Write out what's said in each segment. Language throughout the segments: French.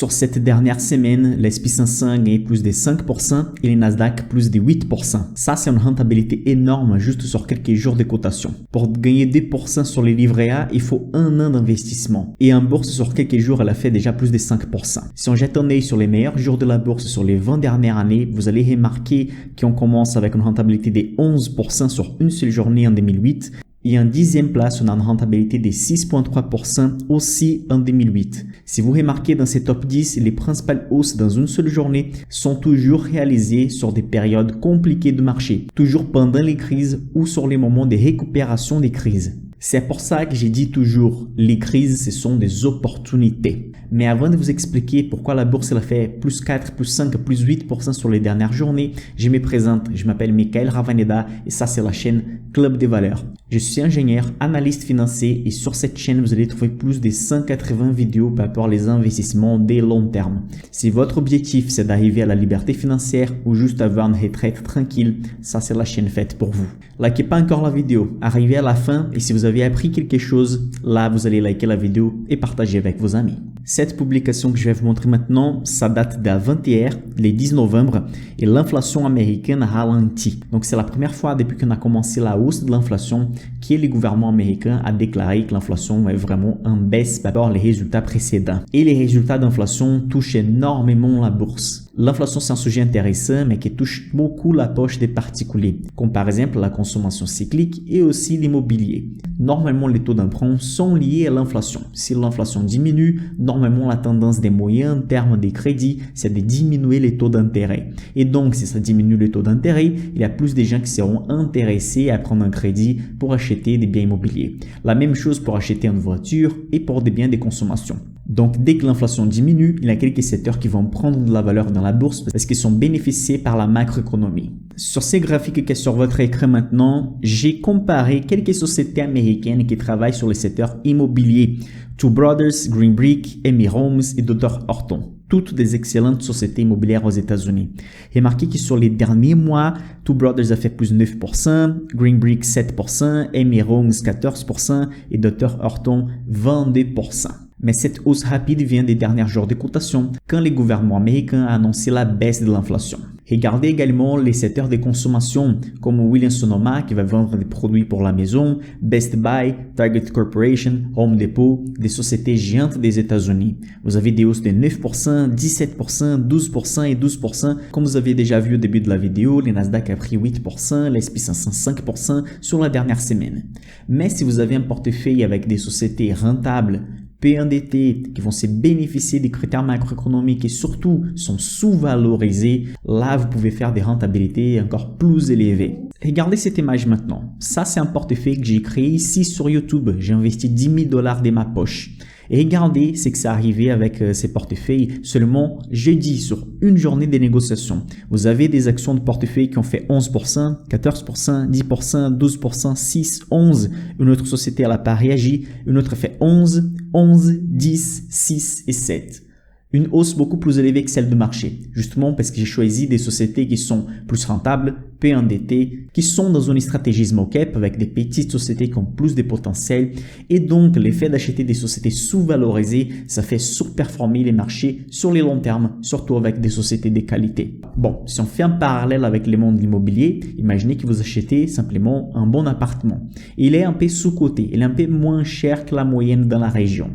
Sur cette dernière semaine, l'SP500 a gagné plus de 5% et les Nasdaq plus de 8%. Ça, c'est une rentabilité énorme juste sur quelques jours de cotation. Pour gagner 2% sur les livrets A, il faut un an d'investissement. Et en bourse, sur quelques jours, elle a fait déjà plus de 5%. Si on jette un œil sur les meilleurs jours de la bourse sur les 20 dernières années, vous allez remarquer qu'on commence avec une rentabilité de 11% sur une seule journée en 2008. Et en 10e place, on a une rentabilité de 6,3% aussi en 2008. Si vous remarquez dans ces top 10, les principales hausses dans une seule journée sont toujours réalisées sur des périodes compliquées de marché, toujours pendant les crises ou sur les moments de récupération des crises. C'est pour ça que j'ai dit toujours, les crises, ce sont des opportunités. Mais avant de vous expliquer pourquoi la bourse elle a fait plus 4, plus 5, plus 8% sur les dernières journées, je me présente, je m'appelle Michael Ravaneda et ça c'est la chaîne Club des Valeurs. Je suis ingénieur, analyste financier et sur cette chaîne, vous allez trouver plus de 180 vidéos par rapport aux investissements des long terme. Si votre objectif c'est d'arriver à la liberté financière ou juste avoir une retraite tranquille, ça c'est la chaîne faite pour vous. Likez pas encore la vidéo, arrivez à la fin et si vous avez appris quelque chose, là vous allez liker la vidéo et partager avec vos amis. Cette publication que je vais vous montrer maintenant, ça date d'avant-hier, le 10 novembre, et l'inflation américaine ralentit. Donc c'est la première fois depuis qu'on a commencé la hausse de l'inflation que le gouvernement américain a déclaré que l'inflation est vraiment en baisse par rapport aux résultats précédents. Et les résultats d'inflation touchent énormément la bourse. L'inflation, c'est un sujet intéressant, mais qui touche beaucoup la poche des particuliers, comme par exemple la consommation cyclique et aussi l'immobilier. Normalement, les taux d'emprunt sont liés à l'inflation. Si l'inflation diminue, normalement, la tendance des moyens termes des crédits, c'est de diminuer les taux d'intérêt. Et donc, si ça diminue les taux d'intérêt, il y a plus de gens qui seront intéressés à prendre un crédit pour acheter des biens immobiliers. La même chose pour acheter une voiture et pour des biens de consommation. Donc, dès que l'inflation diminue, il y a quelques secteurs qui vont prendre de la valeur dans la bourse parce qu'ils sont bénéficiés par la macroéconomie. Sur ces graphiques qui sont sur votre écran maintenant, j'ai comparé quelques sociétés américaines qui travaillent sur le secteur immobilier. Two Brothers, Green Brick, Emir Homes et Dr. Horton. Toutes des excellentes sociétés immobilières aux États-Unis. Remarquez que sur les derniers mois, Two Brothers a fait plus 9%, Green Brick 7%, Emir Homes 14% et Dr. Horton 22%. Mais cette hausse rapide vient des derniers jours de cotation quand le gouvernement américain a annoncé la baisse de l'inflation. Regardez également les secteurs de consommation comme Williams-Sonoma qui va vendre des produits pour la maison, Best Buy, Target Corporation, Home Depot, des sociétés géantes des États-Unis. Vous avez des hausses de 9%, 17%, 12% et 12%. Comme vous avez déjà vu au début de la vidéo, les Nasdaq a pris 8%, l'SP500 5% sur la dernière semaine. Mais si vous avez un portefeuille avec des sociétés rentables, peu endettées, qui vont se bénéficier des critères macroéconomiques et surtout sont sous-valorisés, là vous pouvez faire des rentabilités encore plus élevées. Regardez cette image maintenant. Ça c'est un portefeuille que j'ai créé ici sur YouTube. J'ai investi 10 000 $ de ma poche. Et regardez ce que c'est arrivé avec ces portefeuilles seulement jeudi sur une journée de négociation. Vous avez des actions de portefeuille qui ont fait 11%, 14%, 10%, 12%, 6%, 11%. Une autre société elle n'a pas réagi. Une autre fait 11, 11, 10, 6 et 7. Une hausse beaucoup plus élevée que celle de marché, justement parce que j'ai choisi des sociétés qui sont plus rentables, peu endettées, qui sont dans une stratégie small cap avec des petites sociétés qui ont plus de potentiel et donc l'effet d'acheter des sociétés sous-valorisées, ça fait surperformer les marchés sur les longs termes, surtout avec des sociétés de qualité. Bon, si on fait un parallèle avec le monde de l'immobilier, imaginez que vous achetez simplement un bon appartement. Il est un peu sous-coté, il est un peu moins cher que la moyenne dans la région.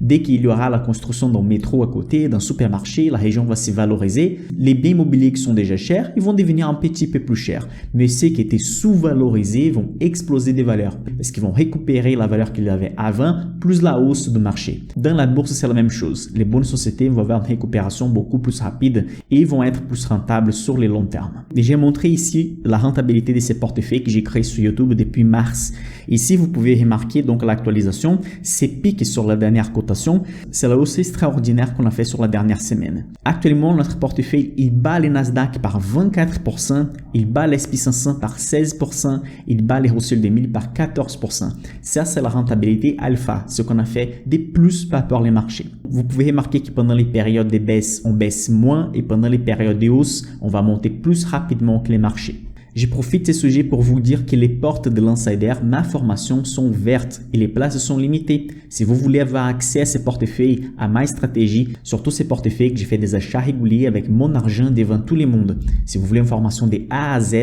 Dès qu'il y aura la construction d'un métro à côté, d'un supermarché, la région va se valoriser. Les biens immobiliers qui sont déjà chers, ils vont devenir un petit peu plus chers. Mais ceux qui étaient sous-valorisés vont exploser des valeurs parce qu'ils vont récupérer la valeur qu'ils avaient avant plus la hausse du marché. Dans la bourse, c'est la même chose. Les bonnes sociétés vont avoir une récupération beaucoup plus rapide et vont être plus rentables sur les longs termes. Et j'ai montré ici la rentabilité de ces portefeuilles que j'ai créés sur YouTube depuis mars. Ici, vous pouvez remarquer donc l'actualisation. Ces pics sur la dernière cotation, c'est la hausse extraordinaire qu'on a fait sur la dernière semaine. Actuellement, notre portefeuille, il bat les Nasdaq par 24%, il bat l'SP500 par 16%, il bat les Russell 2000 par 14%. Ça, c'est la rentabilité alpha, ce qu'on a fait de plus par rapport aux marchés. Vous pouvez remarquer que pendant les périodes de baisse, on baisse moins et pendant les périodes de hausse, on va monter plus rapidement que les marchés. Je profite de ce sujet pour vous dire que les portes de l'Insider, ma formation, sont ouvertes et les places sont limitées. Si vous voulez avoir accès à ces portefeuilles, à ma stratégie, surtout ces portefeuilles que j'ai fait des achats réguliers avec mon argent devant tout le monde. Si vous voulez une formation de A à Z,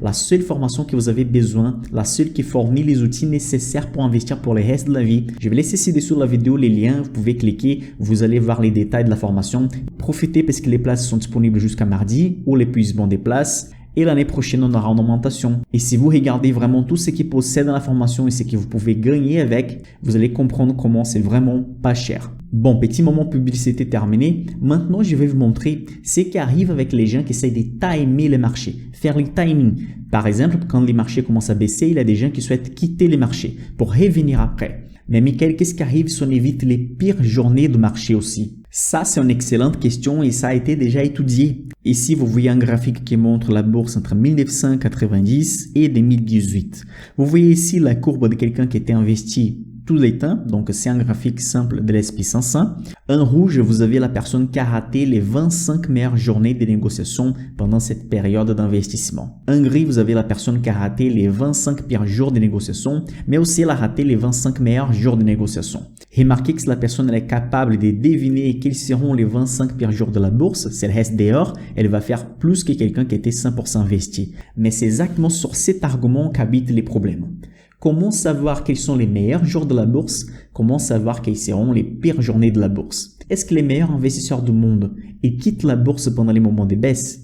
la seule formation que vous avez besoin, la seule qui fournit les outils nécessaires pour investir pour le reste de la vie, je vais laisser ci-dessous la vidéo les liens, vous pouvez cliquer, vous allez voir les détails de la formation. Profitez parce que les places sont disponibles jusqu'à mardi ou l'épuisement des places. Et l'année prochaine, on aura une augmentation. Et si vous regardez vraiment tout ce qui possède dans la formation et ce que vous pouvez gagner avec, vous allez comprendre comment c'est vraiment pas cher. Bon, petit moment publicité terminé. Maintenant, je vais vous montrer ce qui arrive avec les gens qui essayent de timer les marchés, faire le timing. Par exemple, quand les marchés commencent à baisser, il y a des gens qui souhaitent quitter les marchés pour revenir après. Mais Michael, qu'est-ce qui arrive si on évite les pires journées de marché aussi? Ça, c'est une excellente question et ça a été déjà étudié. Ici, vous voyez un graphique qui montre la bourse entre 1990 et 2018. Vous voyez ici la courbe de quelqu'un qui était investi tous les temps, donc c'est un graphique simple de l'S&P 500. En rouge, vous avez la personne qui a raté les 25 meilleures journées de négociation pendant cette période d'investissement. En gris, vous avez la personne qui a raté les 25 pires jours de négociation, mais aussi elle a raté les 25 meilleurs jours de négociation. Remarquez que si la personne elle est capable de deviner quels seront les 25 pires jours de la bourse, si elle reste dehors, elle va faire plus que quelqu'un qui était 100% investi. Mais c'est exactement sur cet argument qu'habitent les problèmes. Comment savoir quels sont les meilleurs jours de la bourse? Comment savoir quelles seront les pires journées de la bourse? Est-ce que les meilleurs investisseurs du monde quittent la bourse pendant les moments de baisse?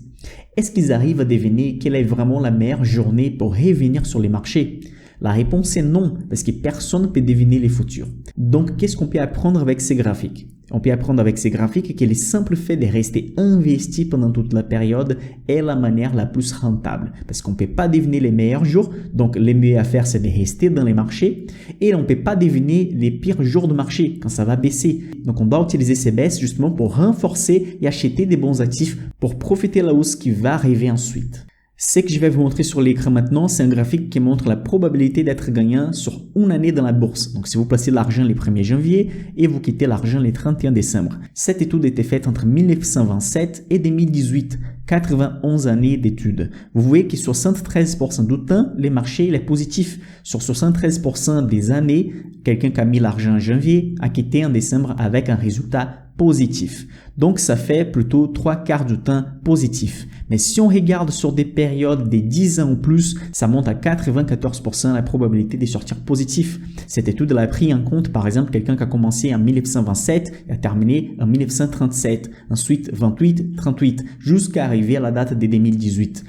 Est-ce qu'ils arrivent à deviner quelle est vraiment la meilleure journée pour revenir sur les marchés? La réponse est non, parce que personne ne peut deviner les futurs. Donc, qu'est-ce qu'on peut apprendre avec ces graphiques? On peut apprendre avec ces graphiques que le simple fait de rester investi pendant toute la période est la manière la plus rentable. Parce qu'on ne peut pas deviner les meilleurs jours, donc le mieux à faire c'est de rester dans les marchés. Et on ne peut pas deviner les pires jours de marché quand ça va baisser. Donc on doit utiliser ces baisses justement pour renforcer et acheter des bons actifs pour profiter de la hausse qui va arriver ensuite. Ce que je vais vous montrer sur l'écran maintenant, c'est un graphique qui montre la probabilité d'être gagnant sur une année dans la bourse. Donc, si vous placez l'argent le 1er janvier et vous quittez l'argent le 31 décembre. Cette étude a été faite entre 1927 et 2018. 91 années d'études. Vous voyez que sur 73% du temps, les marchés il est positif. Sur 73% des années, quelqu'un qui a mis l'argent en janvier a quitté en décembre avec un résultat positif. Donc, ça fait plutôt 3/4 du temps positif. Mais si on regarde sur des périodes de 10 ans ou plus, ça monte à 94% la probabilité de sortir positif. Cette étude elle a pris en compte, par exemple, quelqu'un qui a commencé en 1927 et a terminé en 1937, ensuite 28, 38, jusqu'à arriver à la date de 2018.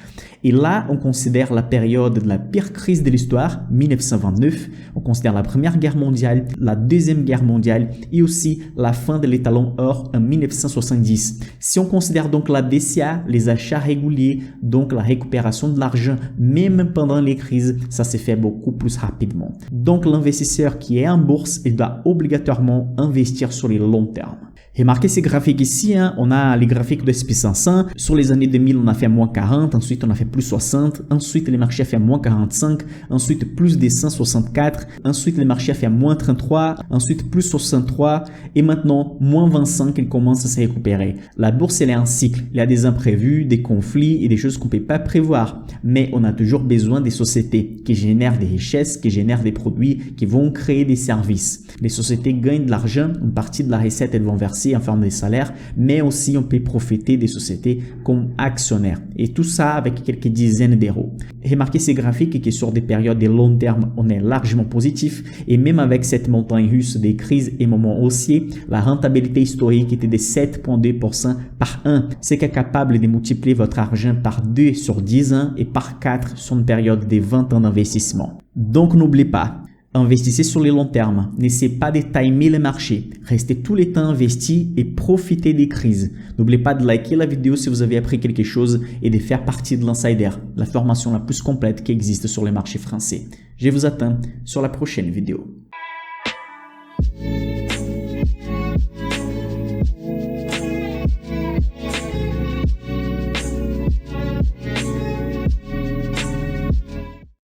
Et là, on considère la période de la pire crise de l'histoire, 1929. On considère la Première Guerre mondiale, la Deuxième Guerre mondiale et aussi la fin de l'étalon or en 1970. Si on considère donc la DCA, les achats réguliers, donc la récupération de l'argent, même pendant les crises, ça s'est fait beaucoup plus rapidement. Donc l'investisseur qui est en bourse, il doit obligatoirement investir sur les longs termes. Remarquez ces graphiques ici, on a les graphiques de S&P 500. Sur les années 2000, on a fait moins 40, ensuite on a fait plus 60, ensuite les marchés ont fait moins 45, ensuite plus des 164, ensuite les marchés ont fait moins 33, ensuite plus 63 et maintenant moins 25 ils commencent à se récupérer. La bourse elle est un cycle, il y a des imprévus, des conflits et des choses qu'on ne peut pas prévoir, mais on a toujours besoin des sociétés qui génèrent des richesses, qui génèrent des produits, qui vont créer des services. Les sociétés gagnent de l'argent, une partie de la recette elles vont verser en forme de salaire, mais aussi on peut profiter des sociétés comme actionnaires. Et tout ça avec quelques dizaines d'euros. Remarquez ces graphiques que sur des périodes de long terme, on est largement positif. Et même avec cette montagne russe des crises et moments haussiers, la rentabilité historique était de 7,2% par an. C'est qui est capable de multiplier votre argent par 2 sur 10 ans et par 4 sur une période de 20 ans d'investissement. Donc n'oubliez pas, investissez sur les longs termes, n'essayez pas de timer le marché, restez tout le temps investi et profitez des crises. N'oubliez pas de liker la vidéo si vous avez appris quelque chose et de faire partie de l'Insider, la formation la plus complète qui existe sur les marchés français. Je vous attends sur la prochaine vidéo.